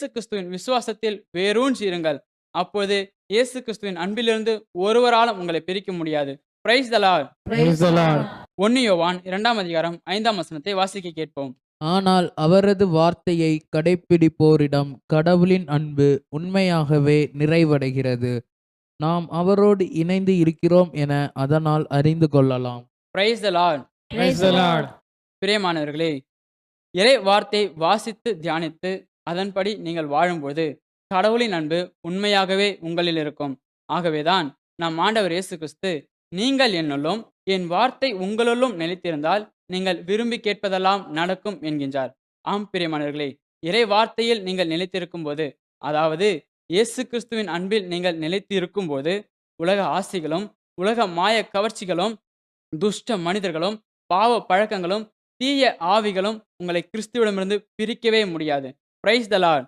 இயேசு கிறிஸ்துவின் விசுவாசத்தில் வேரூன்றி இருங்கள். அப்போது இயேசு கிறிஸ்துவின் அன்பிலிருந்து ஒருவராலும் உங்களை பிரிக்க முடியாது. Praise the Lord. Praise the Lord. 1 யோவான் 2ஆம் அதிகாரம் 5ஆம் வசனத்தை வாசிக்க கேட்போம். ஆனால் அவரது வார்த்தையை கடைப்பிடிப்போரிடம் கடவுளின் அன்பு உண்மையாகவே நிறைவடைகிறது. நாம் அவரோடு இணைந்து இருக்கிறோம் என அதனால் அறிந்து கொள்ளலாம். Praise the Lord. Praise the Lord. பிரியமானவர்களே, இறை வார்த்தை வாசித்து தியானித்து அதன்படி நீங்கள் வாழும்போது கடவுளின் அன்பு உண்மையாகவே உங்களில் இருக்கும். ஆகவேதான் நம் ஆண்டவர் இயேசு கிறிஸ்து, நீங்கள் என்னுள்ளும் என் வார்த்தை உங்களுள்ளும் நிலைத்திருந்தால் நீங்கள் விரும்பி கேட்பதெல்லாம் நடக்கும் என்கின்றார். ஆம் பிரியமானவர்களே, இறை வார்த்தையில் நீங்கள் நிலைத்திருக்கும் போது, அதாவது இயேசு கிறிஸ்துவின் அன்பில் நீங்கள் நிலைத்து இருக்கும்போது, உலக ஆசைகளும் உலக மாய கவர்ச்சிகளும் துஷ்ட மனிதர்களும் பாவ பழக்கங்களும் தீய ஆவிகளும் உங்களை கிறிஸ்துவிடமிருந்து பிரிக்கவே முடியாது. Praise the Lord.